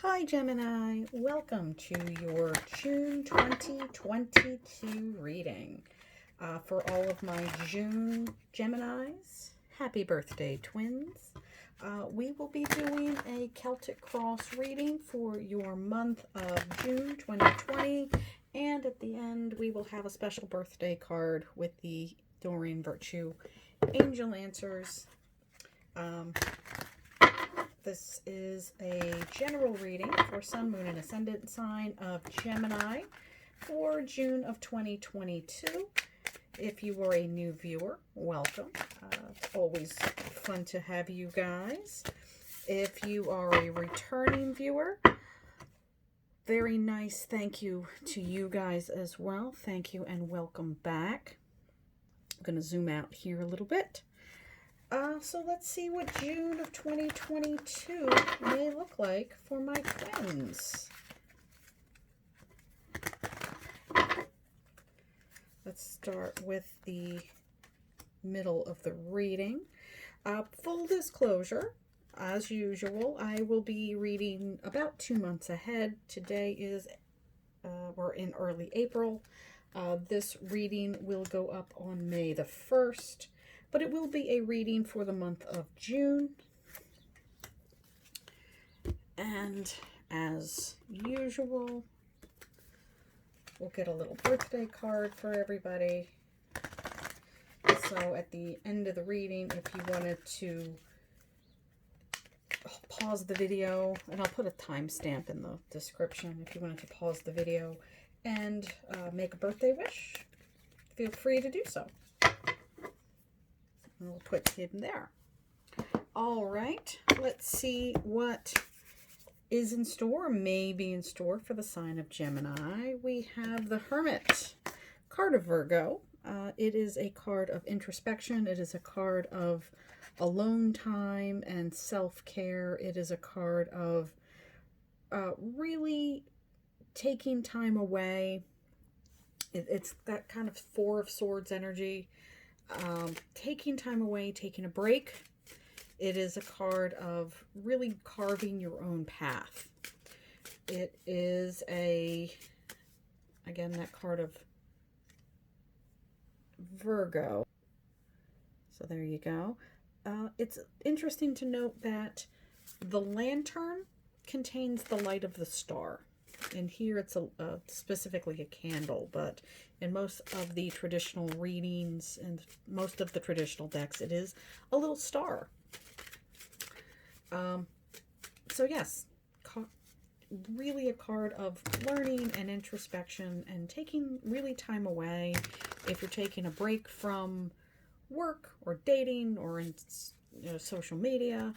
Hi Gemini, welcome to your June 2022 reading. For all of my June Geminis, happy birthday twins. We will be doing a Celtic Cross reading for your month of June 2020, and at the end we will have a special birthday card with the Doreen Virtue Angel Answers. This is a general reading for Sun, Moon, and Ascendant sign of Gemini for June of 2022. If you are a new viewer, welcome. It's always fun to have you guys. If you are a returning viewer, very nice thank you to you guys as well. Thank you and welcome back. I'm going to zoom out here a little bit. So let's see what June of 2022 may look like for my twins. Let's start with the middle of the reading. Full disclosure, as usual, I will be reading about 2 months ahead. Today is, we're in early April. This reading will go up on May the 1st. But it will be a reading for the month of June. And as usual, we'll get a little birthday card for everybody. So at the end of the reading, if you wanted to pause the video, and I'll put a timestamp in the description, if you wanted to pause the video and make a birthday wish, feel free to do so. We'll put him there. All right, let's see what is in store, may be in store for the sign of Gemini. We have the Hermit card of Virgo. It is a card of introspection. It is a card of alone time and self-care. It is a card of really taking time away. It's that kind of Four of Swords energy. Taking time away, taking a break. It is a card of really carving your own path. It is again, that card of Virgo. So there you go. It's interesting to note that the lantern contains the light of the star. And here it's specifically a candle, but in most of the traditional readings and most of the traditional decks, it is a little star. So yes, really a card of learning and introspection and taking really time away. If you're taking a break from work or dating or in social media,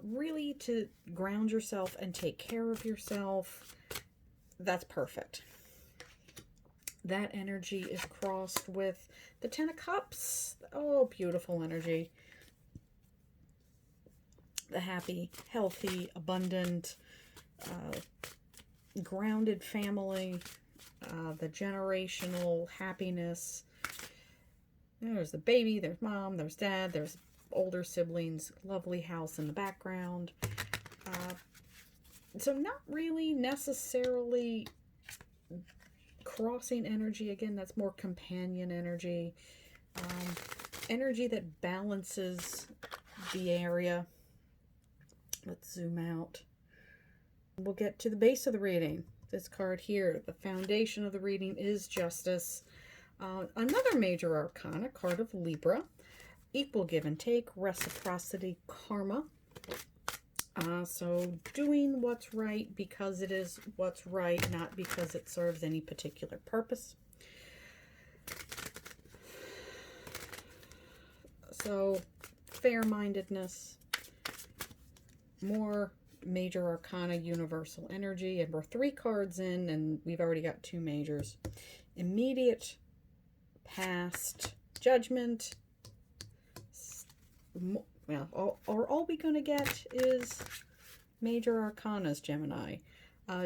really to ground yourself and take care of yourself. That's perfect. That energy is crossed with the Ten of Cups. Oh, beautiful energy. The happy, healthy, abundant, grounded family. The generational happiness. There's the baby, there's mom, there's dad, there's older siblings. Lovely house in the background. So not really necessarily crossing energy. Again, that's more companion energy. Energy that balances the area. Let's zoom out. We'll get to the base of the reading. This card here, the foundation of the reading is Justice. Another major arcana, card of Libra. Equal give and take, reciprocity, karma. So doing what's right because it is what's right, not because it serves any particular purpose. So fair-mindedness, more major arcana, universal energy, and we're 3 cards in and we've already got 2 majors. Immediate, past, judgment. Well, all we're going to get is major arcanas, Gemini.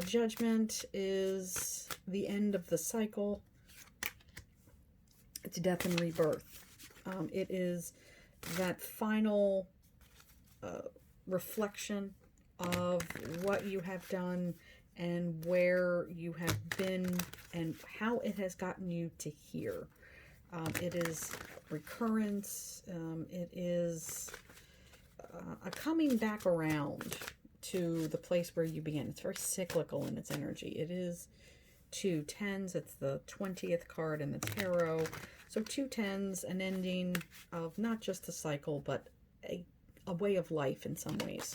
Judgment is the end of the cycle. It's death and rebirth. It is that final reflection of what you have done and where you have been and how it has gotten you to here. It is recurrence. It is a coming back around to the place where you began. It's very cyclical in its energy. It is 2 tens. It's the 20th card in the tarot. So 2 tens, an ending of not just a cycle, but a way of life in some ways.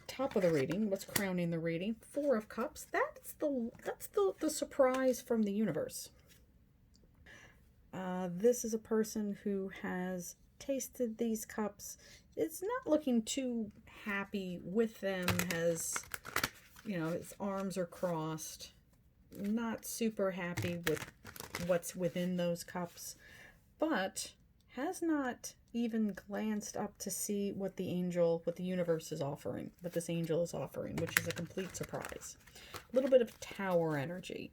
Top of the reading, what's crowning the reading? 4 of Cups. That's the surprise from the universe. This is a person who has tasted these cups. It's not looking too happy with them. Has, you know, his arms are crossed. Not super happy with what's within those cups, but has not even glanced up to see what the universe is offering, what this angel is offering, which is a complete surprise. A little bit of tower energy.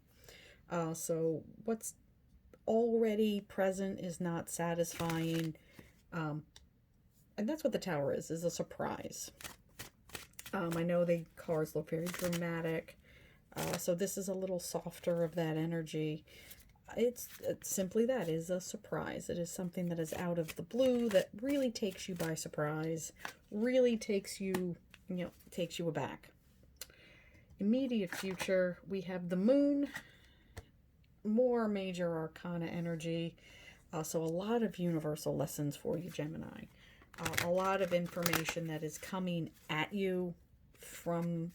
So what's already present is not satisfying. And that's what the tower is a surprise. I know the cards look very dramatic. So this is a little softer of that energy. It's simply that, is a surprise. It is something that is out of the blue, that really takes you by surprise, really takes you aback. Immediate future, we have the moon, more major arcana energy. So a lot of universal lessons for you, Gemini. A lot of information that is coming at you from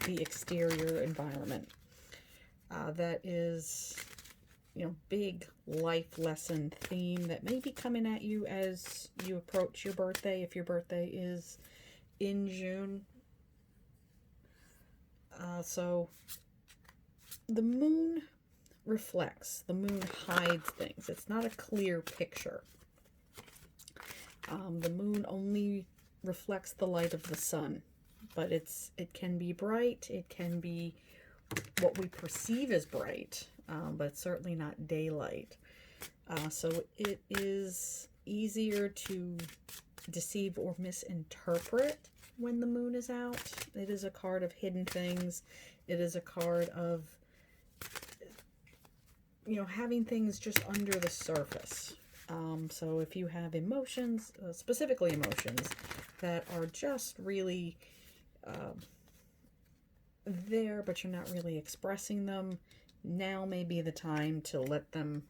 the exterior environment. That is, you know, big life lesson theme that may be coming at you as you approach your birthday, if your birthday is in June. So the moon reflects, the moon hides things. It's not a clear picture. The moon only reflects the light of the sun, but it can be bright. It can be what we perceive as bright, but it's certainly not daylight. So it is easier to deceive or misinterpret when the moon is out. It is a card of hidden things. It is a card of, you know, having things just under the surface. So if you have emotions, specifically emotions, that are just really there, but you're not really expressing them, now may be the time to let them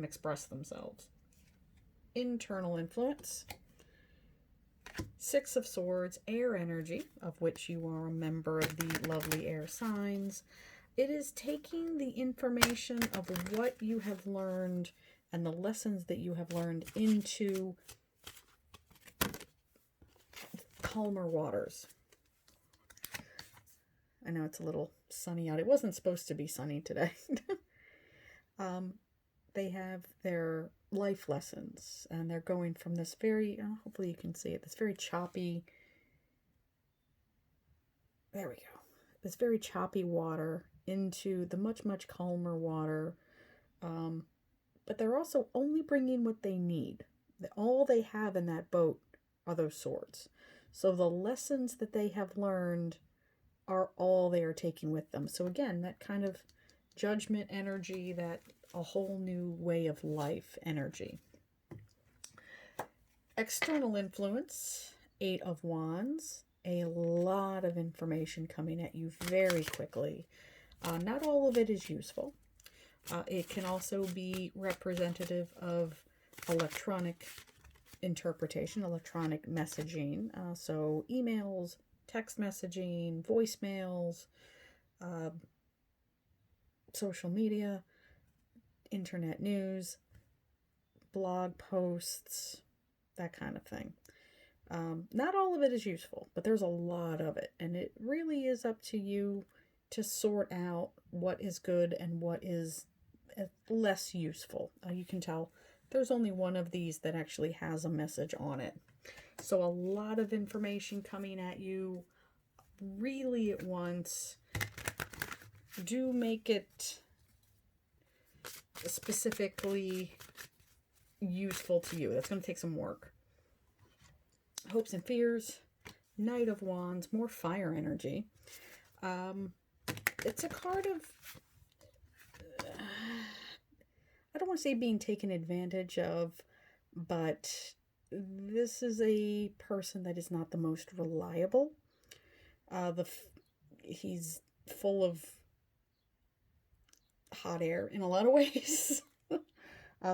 express themselves. Internal influence. 6 of Swords, air energy, of which you are a member of the lovely air signs. It is taking the information of what you have learned and the lessons that you have learned into calmer waters. I know it's a little sunny out. It wasn't supposed to be sunny today. They have their life lessons, and they're going from this very, hopefully you can see it, this very choppy, there we go, this very choppy water into the much, much calmer water. But they're also only bringing what they need. All they have in that boat are those swords. So the lessons that they have learned are all they are taking with them. So again, that kind of judgment energy, that a whole new way of life energy. External influence, 8 of Wands. A lot of information coming at you very quickly. Not all of it is useful. It can also be representative of electronic interpretation, electronic messaging. So emails, text messaging, voicemails, social media, internet news, blog posts, that kind of thing. Not all of it is useful, but there's a lot of it, and it really is up to you to sort out what is good and what is less useful. You can tell there's only one of these that actually has a message on it. So a lot of information coming at you really at once. Do make it specifically useful to you. That's going to take some work. Hopes and fears. Knight of Wands, more fire energy. It's a card of, I don't want to say being taken advantage of, but this is a person that is not the most reliable. He's full of hot air in a lot of ways.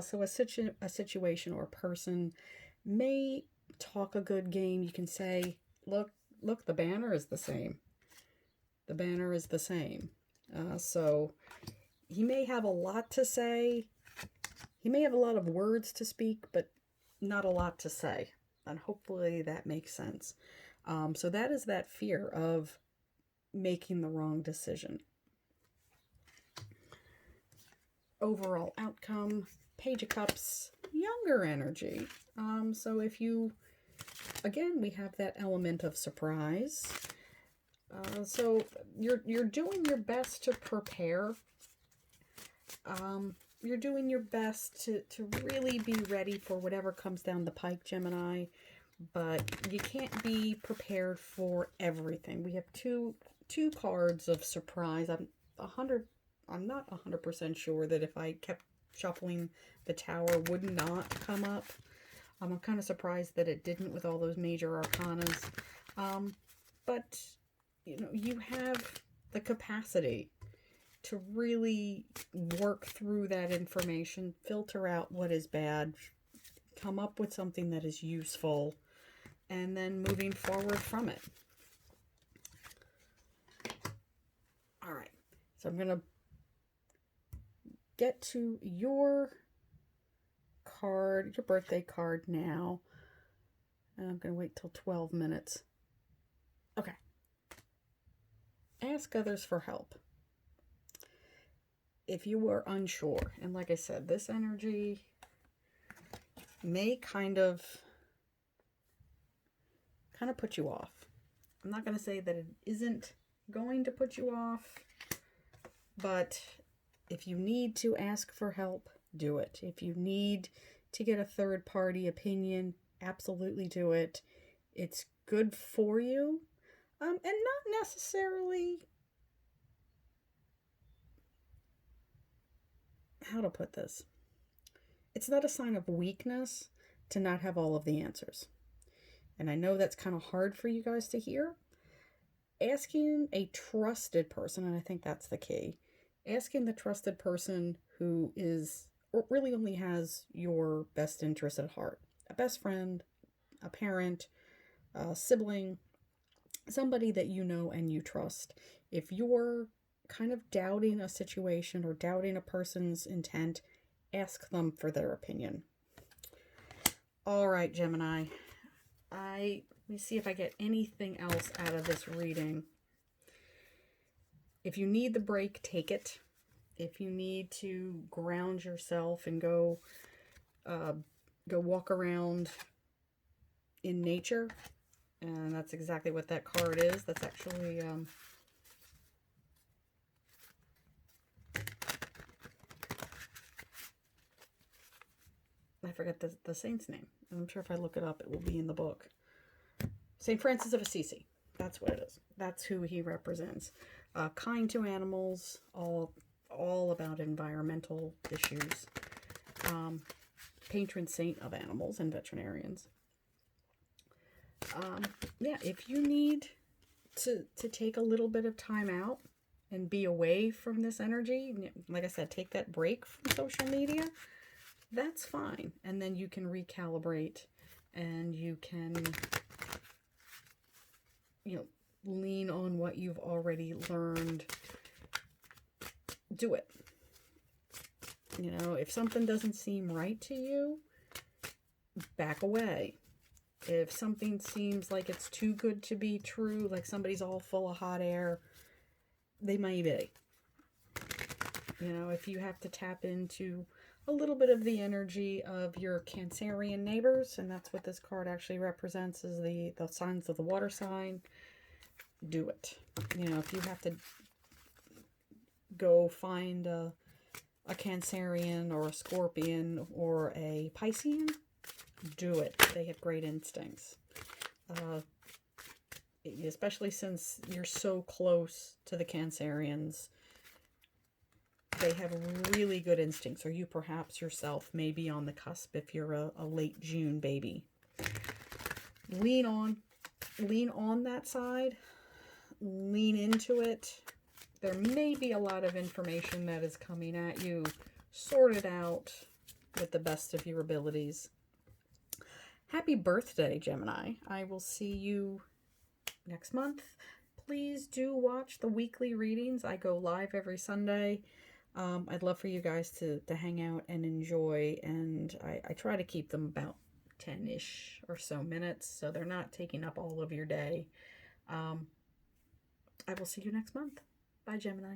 So a situation or a person may talk a good game. You can say, look, the banner is the same. The banner is the same. So he may have a lot to say. He may have a lot of words to speak, but not a lot to say. And hopefully that makes sense. So that is that fear of making the wrong decision. Overall outcome, Page of Cups, younger energy. So if you, again, we have that element of surprise. So you're doing your best to prepare. You're doing your best to really be ready for whatever comes down the pike, Gemini. But you can't be prepared for everything. We have two cards of surprise. I'm not 100% sure that if I kept shuffling, the Tower would not come up. I'm kind of surprised that it didn't with all those major arcanas. But, you know, you have the capacity to really work through that information, filter out what is bad, come up with something that is useful, and then moving forward from it. All right, so I'm going to get to your card, your birthday card now. And I'm going to wait till 12 minutes. Okay. Ask others for help. If you were unsure, and like I said, this energy may kind of put you off. I'm not going to say that it isn't going to put you off, but if you need to ask for help, do it. If you need to get a third-party opinion, absolutely do it. It's good for you, and not necessarily, how to put this? It's not a sign of weakness to not have all of the answers. And I know that's kind of hard for you guys to hear. Asking a trusted person, and I think that's the key, asking the trusted person who is, or really only has your best interest at heart. A best friend, a parent, a sibling, somebody that you know and you trust. If you're kind of doubting a situation or doubting a person's intent, ask them for their opinion. All right, Gemini. Let me see if I get anything else out of this reading. If you need the break, take it. If you need to ground yourself and go walk around in nature, and that's exactly what that card is. That's actually I forget the saint's name. I'm sure if I look it up, it will be in the book. St. Francis of Assisi. That's what it is. That's who he represents. Kind to animals, all about environmental issues. Patron saint of animals and veterinarians. Yeah, if you need to take a little bit of time out and be away from this energy, like I said, take that break from social media, that's fine. And then you can recalibrate and you can, lean on what you've already learned. Do it. If something doesn't seem right to you, back away. If something seems like it's too good to be true, like somebody's all full of hot air, they may be. If you have to tap into a little bit of the energy of your Cancerian neighbors, and that's what this card actually represents, is the signs of the water sign, do it. If you have to go find a Cancerian or a Scorpion or a Piscean, do it. They have great instincts. especially since you're so close to the Cancerians. They have really good instincts, or you perhaps yourself may be on the cusp if you're a late June baby. Lean on that side, lean into it. There may be a lot of information that is coming at you. Sort it out with the best of your abilities. Happy birthday, Gemini. I will see you next month. Please do watch the weekly readings. I go live every Sunday. I'd love for you guys to hang out and enjoy, and I try to keep them about 10-ish or so minutes, so they're not taking up all of your day. I will see you next month. Bye, Gemini.